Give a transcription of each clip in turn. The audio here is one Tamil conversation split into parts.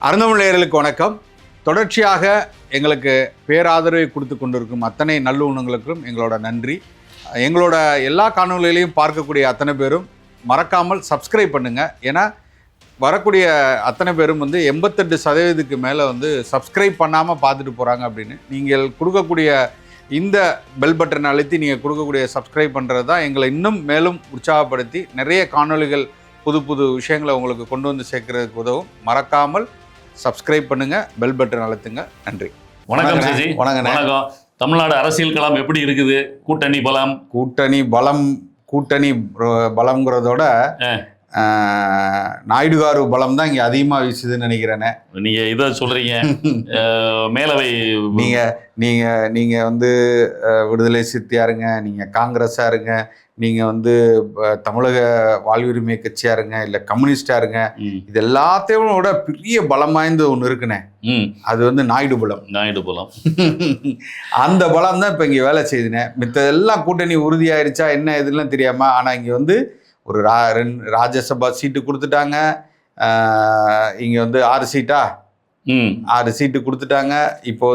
அருந்தமிழர்களுக்கு வணக்கம். தொடர்ச்சியாக எங்களுக்கு பேராதரவை கொடுத்து கொண்டிருக்கும் அத்தனை நல்லுணங்களுக்கும் எங்களோட நன்றி. எங்களோட எல்லா காணொலிகளையும் பார்க்கக்கூடிய அத்தனை பேரும் மறக்காமல் சப்ஸ்கிரைப் பண்ணுங்கள். ஏன்னா வரக்கூடிய அத்தனை பேரும் 88% மேலே சப்ஸ்கிரைப் பண்ணாமல் பார்த்துட்டு போகிறாங்க. அப்படின்னு நீங்கள் கொடுக்கக்கூடிய இந்த பெல் பட்டன் அழுத்தி நீங்கள் கொடுக்கக்கூடிய சப்ஸ்கிரைப் பண்ணுறது தான் எங்களை இன்னும் மேலும் உற்சாகப்படுத்தி நிறைய காணொலிகள் புது புது விஷயங்களை உங்களுக்கு கொண்டு வந்து சேர்க்கறதுக்கு உதவும். மறக்காமல் சப்ஸ்கிரைப் பண்ணுங்க, பெல் பட்டன் அழுத்துங்க. நன்றி. வணக்கம் சிஜி. வணக்கம். தமிழ்நாடு அரசியல் களம் எப்படி இருக்குது? கூட்டணி பலம்ங்கிறதோட நாயுடுகாரு பலம் தான் இங்க அதிகமா வீசுதுன்னு நினைக்கிறேனே. நீங்க இதை சொல்றீங்க. மேலவை நீங்க விடுதலை சிறுத்தையா இருங்க, நீங்க காங்கிரஸா இருங்க, நீங்க தமிழக வாழ்வுரிமை கட்சியா இருங்க, இல்ல கம்யூனிஸ்டா இருங்க, இது எல்லாத்தையும் விட பெரிய பலம் வாய்ந்த ஒண்ணு இருக்குனே, அது நாயுடு பலம். அந்த பலம் தான் இப்ப இங்க வேலை செய்யுதுனே. மித்த எல்லாம் கூட்டணி உறுதியாயிருச்சா என்ன எதுலாம் தெரியாம, ஆனா இங்க ஒரு ராஜ்யசபா சீட்டு கொடுத்துட்டாங்க. இங்க 6 சீட்டா 6 சீட்டு கொடுத்துட்டாங்க. இப்போ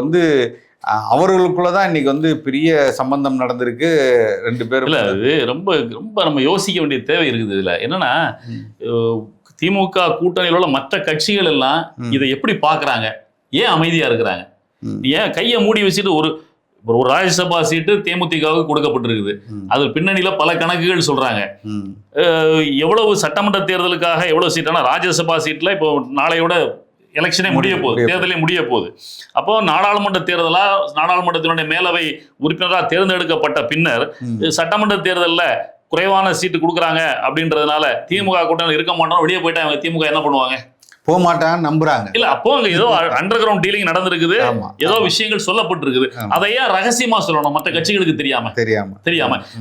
அவர்களுக்குள்ளதான் இன்னைக்கு பெரிய சம்பந்தம் நடந்திருக்கு. 2 பேரும் இல்ல, அது ரொம்ப ரொம்ப நம்ம யோசிக்க வேண்டிய தேவை இருக்குது. இதுல என்னன்னா, திமுக கூட்டணியில் உள்ள மற்ற கட்சிகள் எல்லாம் இதை எப்படி பாக்குறாங்க, ஏன் அமைதியா இருக்கிறாங்க, ஏன் கையை மூடி வச்சுட்டு ஒரு ராஜ்யசபா சீட்டு தேமுதிகவுக்கு கொடுக்கப்பட்டிருக்குது. அது பின்னணியில பல கணக்குகள் சொல்றாங்க. எவ்வளவு சட்டமன்ற தேர்தலுக்காக எவ்வளவு சீட்டான ராஜ்யசபா சீட்ல இப்போ நாளையோட எலெக்ஷனே முடிய போகுது, தேர்தலே முடிய போகுது. அப்போ நாடாளுமன்றத்தினுடைய மேலவை உறுப்பினராக தேர்ந்தெடுக்கப்பட்ட பின்னர் சட்டமன்ற தேர்தலில் குறைவான சீட்டு கொடுக்குறாங்க அப்படின்றதுனால திமுக கூட்டணி இருக்க மாட்டோம், வெளியே போயிட்டாங்க. திமுக என்ன பண்ணுவாங்க? போக மாட்டாங்க, நம்புறாங்க. இல்ல, அப்போ அங்க ஏதோ அண்டர் கிரவுண்ட் டீலிங் நடந்திருக்குது, ஏதோ விஷயங்கள் சொல்லப்பட்டிருக்குது. அதையா ரகசியமா சொல்லணும் மற்ற கட்சிகளுக்கு தெரியாம.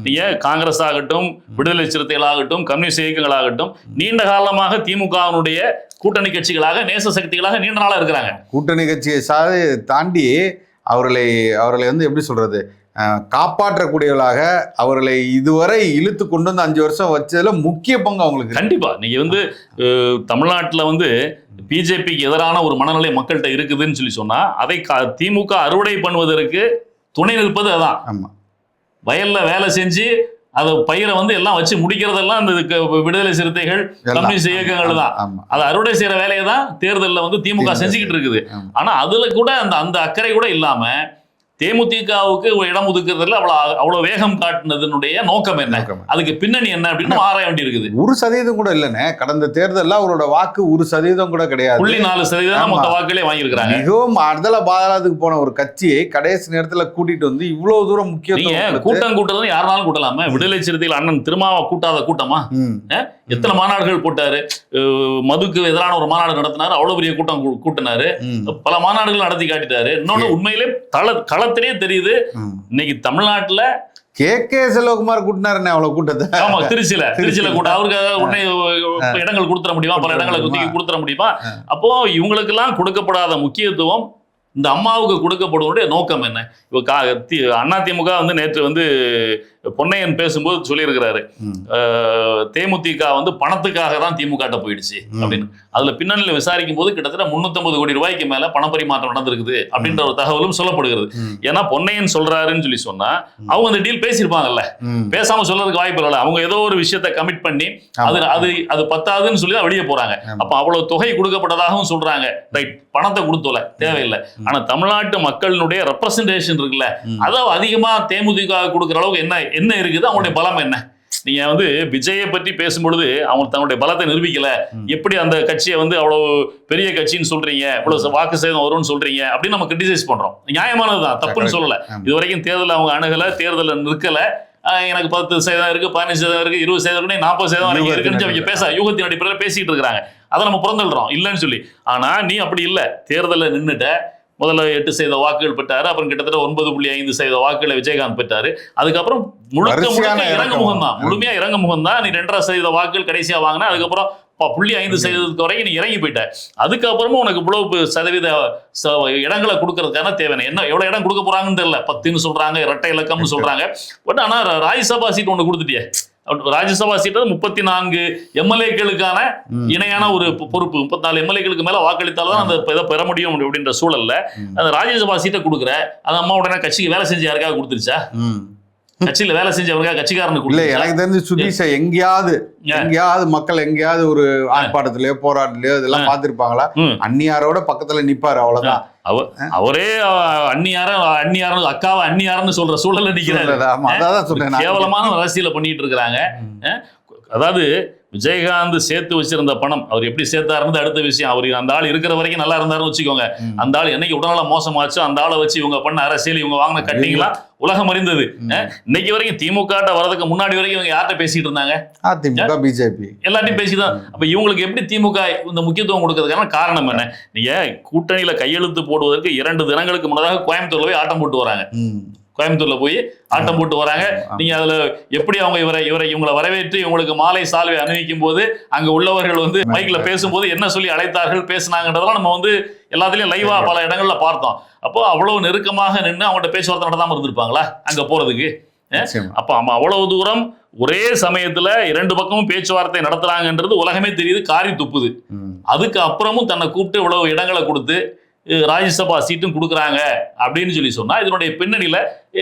நீங்க காங்கிரஸ் ஆகட்டும், விடுதலை சிறுத்தைகளாகட்டும், கம்யூனிஸ்ட் இயக்கங்களாகட்டும் நீண்ட காலமாக திமுகவினுடைய கூட்டணி கட்சிகளாக, நேச சக்திகளாக நீண்ட நாளா இருக்கிறாங்க. கூட்டணி கட்சியை தாண்டி அவர்களை எப்படி சொல்றது, காப்பாற்றக்கூடியவர்களாக அவர்களை இதுவரை இழுத்து கொண்டு 5 வருஷம் வச்சதுல முக்கிய பங்கு அவங்களுக்கு. கண்டிப்பா நீங்க தமிழ்நாட்டுல பிஜேபிக்கு எதிரான ஒரு மனநிலை மக்கள்கிட்ட இருக்குதுன்னு சொல்லி சொன்னா, அதை திமுக அறுவடை பண்ணுவதற்கு துணை நிற்பது அதான். ஆமா, வயல்ல வேலை செஞ்சு அதை பயிரை எல்லாம் வச்சு முடிக்கிறதெல்லாம் இந்த விடுதலை சிறுத்தைகள், கம்யூனிஸ்ட் இயக்கங்கள் தான். அதை அறுவடை செய்யற வேலையை தான் தேர்தலில் திமுக செஞ்சுக்கிட்டு இருக்குது. ஆனா அதுல கூட அந்த அக்கறை கூட இல்லாம தேமுதிகவுக்கு ஒரு இடம் ஒதுக்குறதுல அவ்வளவு வேகம் காட்டுனதனுடைய நோக்கம் என்ன, அதுக்கு பின்னணி என்ன அப்படின்னு ஆராய வேண்டி இருக்குது. 1% கூட இல்லைன்னு, கடந்த தேர்தலில் அவரோட வாக்கு 1% கூட கிடையாது. 0.4% மொத்த வாக்குகளே வாங்கியிருக்கிறாங்க. மிகவும் அர்த்தல பாதாளத்துக்கு போன ஒரு கட்சியை கடைசி நேரத்துல கூட்டிட்டு இவ்வளவு தூரம் முக்கியத்துவம் கூட்டம் கூட்டுறது யாருனாலும் கூட்டலாம. விடுதலை சிறுத்தைகள் அண்ணன் திருமாவை கூட்டாத கூட்டமா? எத்தனை மாநாடுகள் போட்டாரு, மதுக்கு எதிரான ஒரு மாநாடு நடத்தினாரு, அவ்வளவு பெரிய கூட்டம் கூட்டினாரு, பல மாநாடுகள் நடத்தி காட்டிட்டாரு. இன்னொன்னு உண்மையிலே களத்திலே தெரியுது, இன்னைக்கு தமிழ்நாட்டுல கே செல்வகுமார் கூட்டினாரு அவ்வளவு கூட்டத்தை. ஆமா, திருச்சியில கூட அவருக்கு உடனே இடங்கள் கொடுத்துட முடியுமா, பல இடங்களை கொடுத்துட முடியுமா? அப்போ இவங்களுக்கு எல்லாம் கொடுக்கப்படாத முக்கியத்துவம் இந்த அம்மாவுக்கு கொடுக்கப்படுவதுடைய நோக்கம் என்ன? இப்போ அதிமுக நேற்று பொன்னையன் பேசும்போது சொல்லியிருக்கிறாரு, தேமுதிக பணத்துக்காக தான் திமுக போயிடுச்சு அப்படின்னு. அதுல பின்னணியில விசாரிக்கும் போது கிட்டத்தட்ட 350 கோடி ரூபாய்க்கு மேல பணப்பரிமாற்றம் நடந்திருக்குது அப்படின்ற ஒரு தகவலும் சொல்லப்படுகிறது. ஏன்னா பொன்னையன் சொல்றாருன்னு சொல்லி சொன்னா அவங்க அந்த டீல் பேசியிருப்பாங்கல்ல, பேசாம சொல்றதுக்கு வாய்ப்பு இல்லை. அவங்க ஏதோ ஒரு விஷயத்தை கமிட் பண்ணி அது பத்தாதுன்னு சொல்லி தான் வெளியே போறாங்க. அப்ப அவ்வளவு தொகை கொடுக்கப்பட்டதாகவும் சொல்றாங்க. ரைட், பணத்தை கொடுத்தோல தேவையில்லை. ஆனா தமிழ்நாட்டு மக்களினுடைய ரெப்ரசன்டேஷன் இருக்குல்ல, அதை அதிகமா தேமுதிக கொடுக்குற அளவுக்கு என்ன இருக்குது, அவங்களுடைய பலம் என்ன? நீங்க விஜயை பற்றி பேசும்பொழுது அவங்க தன்னுடைய பலத்தை நிரூபிக்கல. எப்படி அந்த கட்சியை அவ்வளவு பெரிய கட்சின்னு சொல்றீங்க, இவ்வளவு வாக்கு சேதம் வரும்னு சொல்றீங்க அப்படின்னு நம்ம கிரிட்டிசைஸ் பண்றோம். நியாயமானதுதான், தப்புன்னு சொல்லல. இது வரைக்கும் தேர்தல் அவங்க அணுகல, தேர்தல நிற்கல. எனக்கு 10% இருக்கு, 15% இருக்கு, 20% இருக்கு, 40% இருக்குன்னு அவங்க பேச யூகத்தின் அடிப்படையில் பேசிட்டு இருக்கிறாங்க. அதை நம்ம புறந்தள்ளுறோம் இல்லைன்னு சொல்லி. ஆனா நீ அப்படி இல்லை, தேர்தலில் நின்றுட்ட. முதல்ல 8% வாக்குகள் பெற்றாரு, அப்புறம் கிட்டத்தட்ட 9.5% வாக்குகளை விஜயகாந்த் பெற்றாரு. அதுக்கப்புறம் முழுமையா இறங்க முகம் தான். நீ 2.5% வாக்குகள் கடைசியா வாங்கினா, அதுக்கப்புறம் 0.5% வரைக்கும் நீ இறங்கி போயிட்ட. அதுக்கப்புறமும் உனக்கு இவ்வளவு சதவீத இடங்களை கொடுக்கறதுக்கான தேவை என்ன? எவ்வளவு இடம் கொடுக்க போறாங்கன்னு தெரியல. 10ன்னு சொல்றாங்க, இரட்டை இலக்கம்னு சொல்றாங்க. பட் ஆனா ராஜ்யசபா சீட் ஒண்ணு கொடுத்துட்டியே, ராஜ்யசபா சீட்டு 34 எம்எல்ஏக்களுக்கான இணையான ஒரு பொறுப்பு. 34 எம்எல்ஏக்களுக்கு மேல வாக்களித்தால்தான் அந்த இதை பெற முடியும் அப்படின்ற சூழல்ல அந்த ராஜ்யசபா சீட்டை கொடுக்குற அந்த அம்மா உடனே கட்சிக்கு வேலை செஞ்சு யாருக்காக கொடுத்துருச்சா? கட்சியில வேலை செஞ்சவங்க கட்சிக்காரனுக்கு இல்ல. எனக்கு தெரிஞ்சு சுதீஷை எங்கேயாவது மக்கள் எங்கேயாவது ஒரு ஆர்ப்பாட்டத்திலயோ போராட்டத்திலயோ இதெல்லாம் பார்த்திருப்பாங்களா? அந்நியாரோட பக்கத்துல நிப்பாரு, அவ்வளவுதான். அவரே அந்நியாரம் அக்காவை அந்நியாரன்னு சொல்ற சூழல்ல நிக்கிறாரு. கேவலமான அரசியலை பண்ணிட்டு இருக்கிறாங்க. அதாவது விஜயகாந்த் சேர்த்து வச்சிருந்த பணம் அவர் எப்படி சேர்த்தாருன்னு அடுத்த விஷயம். அவர் அந்த ஆள் இருக்கிற வரைக்கும் நல்லா இருந்தாருன்னு வச்சுக்கோங்க. அந்த ஆள் என்னைக்கு உடல்நல மோசமாச்சு அந்த ஆளை வச்சு இவங்க பண்ண அரசியல், இவங்க வாங்கின கட்டிங்கெல்லாம் உலகம் அறிந்தது. இன்னைக்கு வரைக்கும் திமுக வரதுக்கு முன்னாடி வரைக்கும் இவங்க யார்கிட்ட பேசிட்டு இருந்தாங்க? அதிமுக, பிஜேபி எல்லாத்தையும் பேசிதான். அப்ப இவங்களுக்கு எப்படி திமுக இந்த முக்கியத்துவம் கொடுக்கறதுக்கான காரணம் என்ன? நீங்க கூட்டணியில கையெழுத்து போடுவதற்கு 2 தினங்களுக்கு முன்னதாக கோயம்புத்தூர்ல போய் ஆட்டம் போட்டு வராங்க. கோயம்புத்தூர்ல போய் ஆட்டம் போட்டு வராங்க. நீங்க அதுல எப்படி அவங்க இவங்களை வரவேற்று இவங்களுக்கு மாலை சால்வை அணிவிக்கும் போது அங்க உள்ளவர்கள் வந்து மைக்ல பேசும்போது என்ன சொல்லி அழைத்தார்கள், பேசினாங்கன்றதெல்லாம் நம்ம வந்து எல்லாத்துலயும் லைவா பல இடங்கள்ல பார்த்தோம். அப்போ அவ்வளவு நெருக்கமாக நின்று அவங்கள்ட்ட பேச்சுவார்த்தை நடத்தாம இருந்திருப்பாங்களா அங்க போறதுக்கு? அப்ப அவ்வளவு தூரம் ஒரே சமயத்துல 2 பக்கமும் பேச்சுவார்த்தை நடத்துறாங்கன்றது உலகமே தெரியுது, காரி துப்புது. அதுக்கு அப்புறமும் தன்னை கூப்பிட்டு இவ்வளவு இடங்களை கொடுத்து ராஜ்யசபா சீட்டும் கொடுக்குறாங்க அப்படின்னு சொல்லி சொன்னா இதனுடைய பின்னணியில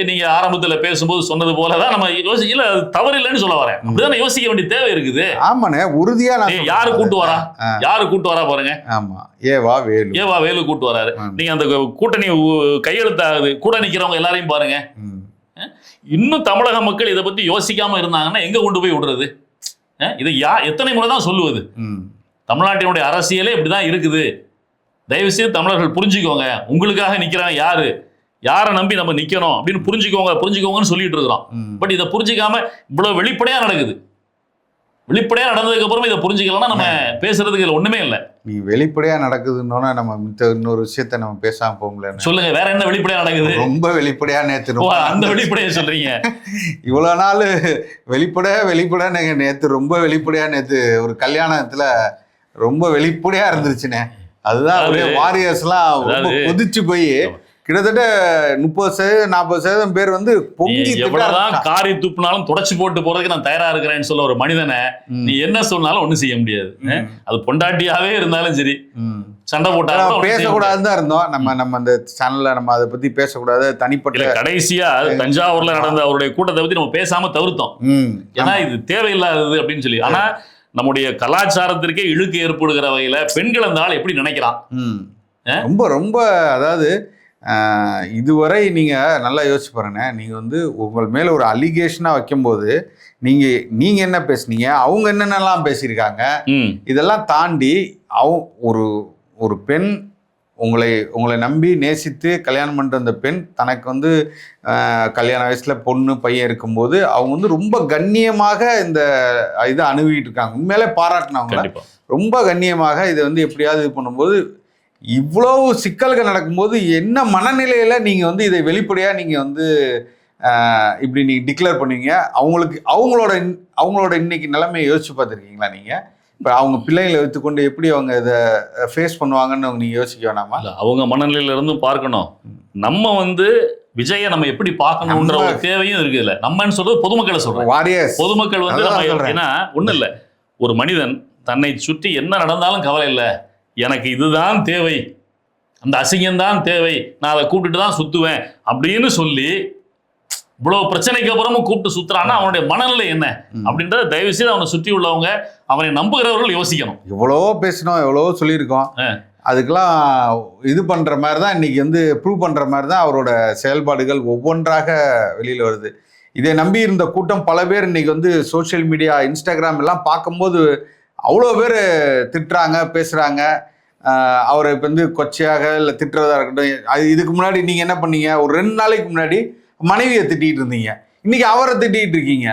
நீங்க ஆரம்பத்துல பேசும்போது சொன்னது போலதான் நம்ம யோசிக்கல. அது தவறு இல்லைன்னு சொல்ல வரேன். அப்படிதான் யோசிக்க வேண்டிய தேவை இருக்குது. ஆமாண்ணே, உறுதியா யாரு கூட்டு வரா பாருங்க. ஆமா, ஏவா வேலு கூட்டு வராரு. நீங்க அந்த கூட்டணி கையெழுத்தாகுது கூட நிக்கிறவங்க எல்லாரையும் பாருங்க. இன்னும் தமிழக மக்கள் இதை பத்தி யோசிக்காம இருந்தாங்கன்னா எங்க கொண்டு போய் விடுறது? இதை எத்தனை முறை தான் சொல்லுவது? தமிழ்நாட்டினுடைய அரசியலே இப்படிதான் இருக்குது. தயவுசெய்து தமிழர்கள் புரிஞ்சுக்கோங்க. உங்களுக்காக நிக்கிறாங்க யாரை நம்பி நம்ம நிக்கணும் அப்படின்னு புரிஞ்சுக்கோங்கன்னு சொல்லிட்டு இருக்கிறோம். பட் இதை புரிஞ்சுக்காம இவ்வளவு வெளிப்படையா நடக்குது. வெளிப்படையா நடந்ததுக்கு அப்புறம் இதை புரிஞ்சுக்கலன்னா நம்ம பேசுறதுக்கு இதுல ஒண்ணுமே இல்லை. நீ வெளிப்படையா நடக்குதுன்னா நம்ம இன்னொரு விஷயத்த நம்ம பேசாம போகல. சொல்லுங்க, வேற என்ன வெளிப்படையா நடக்குது? ரொம்ப வெளிப்படையா நேத்து அந்த வெளிப்படையா சொல்றீங்க. இவ்வளவு நாள் வெளிப்படையா நேத்து ரொம்ப வெளிப்படையா நேத்து ஒரு கல்யாணத்துல ரொம்ப வெளிப்படையா இருந்துருச்சுனே. அதுதான் வாரியர்ஸ் எல்லாம் ரொம்ப கொதிச்சு போய் கிட்டத்தட்ட 30% பேர் வந்து பொங்கி எவ்வளவுதான் காரி துப்புனாலும் தொடச்சு போட்டு போறதுக்கு நான் தயாரா இருக்கிறேன்னு சொல்ல ஒரு மனிதனை நீ என்ன சொன்னாலும் ஒண்ணும் செய்ய முடியாது. அது பொண்டாட்டியாவே இருந்தாலும் சரி, சண்டை போட்டாலும் பேசக்கூடாதுன்னு தான் இருந்தோம். நம்ம அந்த சேனல்ல நம்ம அதை பத்தி பேசக்கூடாது. தனிப்பட்ட கடைசியா தஞ்சாவூர்ல நடந்த அவருடைய கூட்டத்தை பத்தி நம்ம பேசாம தவிர்த்தோம். ஏன்னா இது தேவையில்லாதது அப்படின்னு சொல்லி. ஆனா நம்முடைய கலாச்சாரத்திற்கே இழுக்கு ஏற்படுகிற வகையில பெண்கள் அந்த ஆள் எப்படி நினைக்கிறான்? ரொம்ப ரொம்ப அதாவது இதுவரை நீங்க நல்லா யோசிச்சு பாருங்க. நீங்க வந்து உங்கள் மேல ஒரு அலிகேஷனா வைக்கும்போது நீங்க என்ன பேசுனீங்க, அவங்க என்னென்னலாம் பேசியிருக்காங்க, இதெல்லாம் தாண்டி ஒரு பெண் உங்களை நம்பி நேசித்து கல்யாணம் பண்ணுற அந்த பெண் தனக்கு வந்து கல்யாண வயசுல பொண்ணு பையன் இருக்கும்போது அவங்க வந்து ரொம்ப கண்ணியமாக இந்த இதை அணுகிட்டு இருக்காங்க. உண்மையிலே பாராட்டினவங்கள ரொம்ப கண்ணியமாக இதை வந்து எப்படியாவது இது பண்ணும்போது இவ்வளவு சிக்கல்கள் நடக்கும்போது என்ன மனநிலையில நீங்க வந்து இதை வெளிப்படையா நீங்க வந்து இப்படி நீங்க டிக்ளேர் பண்ணுவீங்க? அவங்களோட இன்னைக்கு நிலைமையை யோசிச்சு பார்த்துருக்கீங்களா நீங்க? இப்போ அவங்க பிள்ளைகளை வைத்துக்கொண்டு எப்படி அவங்க இதை ஃபேஸ் பண்ணுவாங்கன்னு நீங்க யோசிக்க வேணாமா? அவங்க மனநிலையில இருந்தும் பார்க்கணும். நம்ம வந்து விஜயை நம்ம எப்படி பார்க்கணும்ன்ற ஒரு தேவையும் இருக்குது. இல்லை நம்மன்னு சொல்றது பொதுமக்களை சொல்றோம். பொதுமக்கள் வந்து நம்ம ஏன்னா ஒன்றும் இல்லை, ஒரு மனிதன் தன்னை சுற்றி என்ன நடந்தாலும் கவலை இல்லை, எனக்கு இதுதான் தேவை, அந்த அசிங்கம்தான் தேவை, நான் அதை கூப்பிட்டுட்டு தான் சுத்துவேன் அப்படின்னு சொல்லி இவ்வளவு பிரச்சனைக்கு அப்புறமும் கூப்பிட்டு சுத்துறான்னா அவனுடைய மனநிலை என்ன அப்படின்றத தயவு செய்து அவனை சுற்றி உள்ளவங்க, அவனை நம்புகிறவர்கள் யோசிக்கணும். எவ்வளவோ பேசணும், எவ்வளவோ சொல்லியிருக்கோம். அதுக்கெல்லாம் இது பண்ற மாதிரி தான் இன்னைக்கு வந்து ப்ரூவ் பண்ற மாதிரி தான் அவரோட செயல்பாடுகள் ஒவ்வொன்றாக வெளியில வருது. இதை நம்பி இருந்த கூட்டம் பல பேர் இன்னைக்கு வந்து சோசியல் மீடியா, இன்ஸ்டாகிராம் எல்லாம் பார்க்கும்போது அவ்வளோ பேர் திட்டுறாங்க, பேசுறாங்க. அவரை இப்போ வந்து கொச்சையாக இல்லை திட்டுறதா இருக்கட்டும். இதுக்கு முன்னாடி நீங்க என்ன பண்ணீங்க? ஒரு 2 நாளைக்கு முன்னாடி மனைவியை திட்டிகிட்டு இருந்தீங்க, இன்னைக்கு அவரை திட்டிகிட்டு இருக்கீங்க.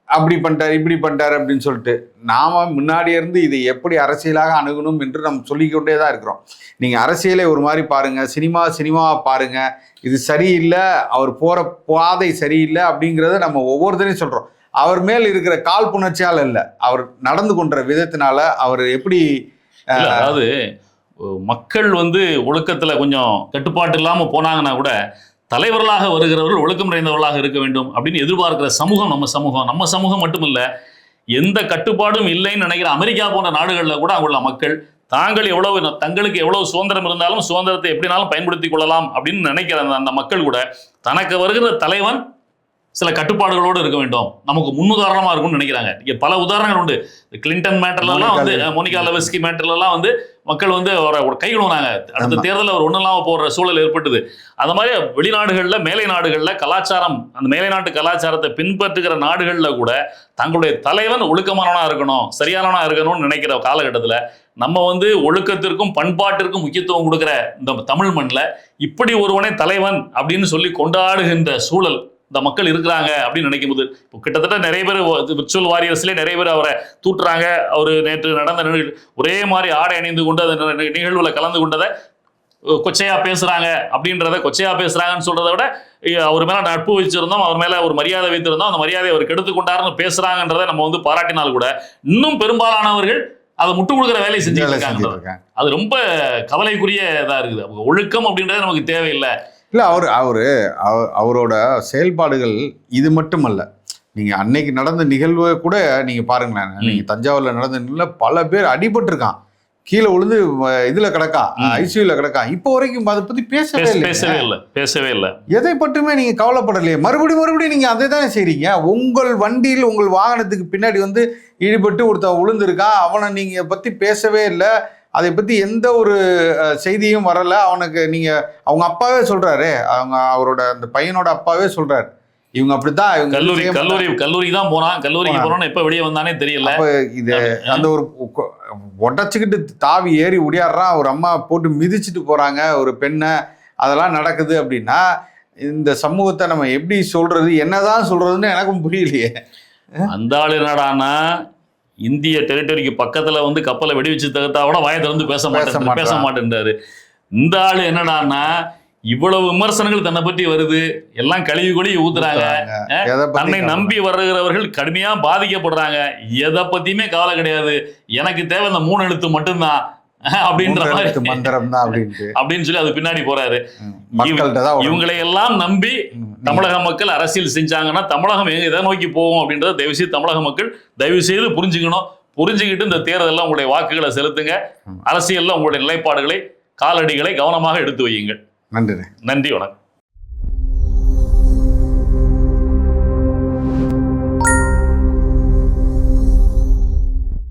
அப்படி பண்ணிட்டார், இப்படி பண்ணிட்டார் அப்படின்னு சொல்லிட்டு. நாம முன்னாடி இருந்து இதை எப்படி அரசியலாக அணுகணும் என்று நம்ம சொல்லிக்கொண்டே தான் இருக்கிறோம். நீங்க அரசியலை ஒரு மாதிரி பாருங்க, சினிமாவை பாருங்க, இது சரியில்லை, அவர் போற பாதை சரியில்லை அப்படிங்கிறத நம்ம ஒவ்வொருத்தரையும் சொல்றோம். அவர் மேல் இருக்கிற காழ்ப்புணர்ச்சியால் இல்லை, அவர் நடந்து கொண்ட விதத்தினால அவர் எப்படி. அதாவது மக்கள் வந்து ஒழுக்கத்துல கொஞ்சம் கட்டுப்பாட்டு இல்லாம போனாங்கன்னா கூட தலைவர்களாக வருகிறவர்கள் ஒழுக்கம் நிறைந்தவர்களாக இருக்க வேண்டும் அப்படின்னு எதிர்பார்க்கிற சமூகம் நம்ம சமூகம் மட்டும் இல்ல, எந்த கட்டுப்பாடும் இல்லைன்னு நினைக்கிற அமெரிக்கா போன்ற நாடுகளில் கூட அங்குள்ள மக்கள் தங்களுக்கு எவ்வளவு சுதந்திரம் இருந்தாலும் சுதந்திரத்தை எப்படினாலும் பயன்படுத்திக் கொள்ளலாம் அப்படின்னு நினைக்கிற அந்த மக்கள் கூட தனக்கு வருகிற தலைவன் சில கட்டுப்பாடுகளோடு இருக்க வேண்டும், நமக்கு முன்னுதாரணமா இருக்கும்னு நினைக்கிறாங்க. இங்க பல உதாரணங்கள் உண்டு. கிளின்டன் மேட்டர்லாம் வந்து, மோனிகா லெவின்ஸ்கி மேட்டர்லாம் வந்து மக்கள் வந்து அவரை கை கழுவுனாங்க. அடுத்த தேர்தலில் அவர் ஒன்றும் இல்லாமல் போடுற சூழல் ஏற்பட்டது. அது மாதிரி வெளிநாடுகளில், மேலை நாடுகளில் கலாச்சாரம், அந்த மேலை நாட்டு கலாச்சாரத்தை பின்பற்றுகிற நாடுகளில் கூட தங்களுடைய தலைவன் ஒழுக்கமானவனா இருக்கணும், சரியானவனா இருக்கணும்னு நினைக்கிற காலகட்டத்தில் நம்ம வந்து ஒழுக்கத்திற்கும் பண்பாட்டிற்கும் முக்கியத்துவம் கொடுக்குற இந்த தமிழ் மண்ணில் இப்படி ஒருவனே தலைவன் அப்படின்னு சொல்லி கொண்டாடுகின்ற சூழல் இந்த மக்கள் இருக்கிறாங்க அப்படின்னு நினைக்கும் போது, இப்போ கிட்டத்தட்ட நிறைய பேர் விர்ச்சுவல் வாரியர்ஸ்லேயே நிறைய பேர் அவரை தூட்டுறாங்க. அவர் நேற்று நடந்த ஒரே மாதிரி ஆடை அணிந்து கொண்டு அந்த நிகழ்வில் கலந்து கொண்டதை கொச்சையா பேசுறாங்க அப்படின்றத, கொச்சையா பேசுறாங்கன்னு சொல்றதை விட அவர் மேல நட்பு வச்சிருந்தோம், அவர் மேல ஒரு மரியாதை வைத்திருந்தோம், அந்த மரியாதையை அவர் கெடுத்து கொண்டாருன்னு பேசுறாங்கன்றதை நம்ம வந்து பாராட்டினால் கூட இன்னும் பெரும்பாலானவர்கள் அதை முட்டு கொடுக்குற வேலையை செஞ்சுட்டு இருக்காங்க. அது ரொம்ப கவலைக்குரிய இதா இருக்குது. ஒழுக்கம் அப்படின்றது நமக்கு தேவையில்லை. இல்லை, அவரோட செயல்பாடுகள் இது மட்டுமல்ல. நீங்கள் அன்னைக்கு நடந்த நிகழ்வை கூட நீங்கள் பாருங்களேன். நீங்கள் தஞ்சாவூரில் நடந்த நிகழ்வில் பல பேர் அடிபட்டிருக்கான், கீழே விழுந்து இதில் கிடக்கான், ஐசியூவில் கிடக்கான். இப்போ வரைக்கும் அதை பற்றி பேசவே இல்லை. எதை பட்டுமே நீங்கள் கவலைப்படலையே. மறுபடியும் நீங்கள் அதை தானே செய்கிறீங்க. உங்கள் வண்டியில், உங்கள் வாகனத்துக்கு பின்னாடி வந்து ஈடுபட்டு ஒருத்தன் விழுந்திருக்கான், அவனை நீங்கள் பற்றி பேசவே இல்லை. அதை பற்றி எந்த ஒரு செய்தியும் வரலை. அவனுக்கு அவங்க அப்பாவே சொல்கிறாரு, அவரோட அந்த பையனோட அப்பாவே சொல்கிறார், இவங்க அப்படித்தான், இவங்க கல்லூரி தான் போனான், கல்லூரிக்கு போனோன்னு எப்போ வெளியே வந்தானே தெரியல. இது அந்த ஒரு உடச்சிக்கிட்டு தாவி ஏறி உடையாடுறான், ஒரு அம்மா போட்டு மிதிச்சுட்டு போகிறாங்க ஒரு பெண்ணை, அதெல்லாம் நடக்குது அப்படின்னா இந்த சமூகத்தை நம்ம எப்படி சொல்கிறது, என்னதான் சொல்கிறதுன்னு எனக்கும் புரியலையே. அந்த ஆள் என்னடான்னா இந்திய டெரிட்டரிக்கு பக்கத்துல வந்து கப்பலை வெடி வச்சு தகத்தா கூட வாயை திறந்து பேச மாட்டேன்றாரு. இந்த ஆளு என்னடான்னா இவ்வளவு விமர்சனங்கள் தன்னை பற்றி வருது, எல்லாம் கழுவி ஊத்துறாங்க, தன்னை நம்பி வருகிறவர்கள் கடுமையா பாதிக்கப்படுறாங்க, எதை பத்தியுமே கவலை கிடையாது, எனக்கு தேவை இந்த 3 எழுத்து மட்டும்தான் அப்படின்ற மாதிரி மந்திரம் தான் அப்படின்னு சொல்லி அது பின்னாடி போறாரு. இவங்களை எல்லாம் நம்பி தமிழக மக்கள் அரசியல் செஞ்சாங்கன்னா தமிழகம் எதை நோக்கி போகும் அப்படின்றத தயவு செய்து தமிழக மக்கள் தயவு செய்து புரிஞ்சுக்கணும். புரிஞ்சுக்கிட்டு இந்த தேர்தலில் உங்களுடைய வாக்குகளை செலுத்துங்க. அரசியல்ல உங்களுடைய நிலைப்பாடுகளை, காலடிகளை கவனமாக எடுத்து வையுங்கள். நன்றி. நன்றி, வணக்கம்.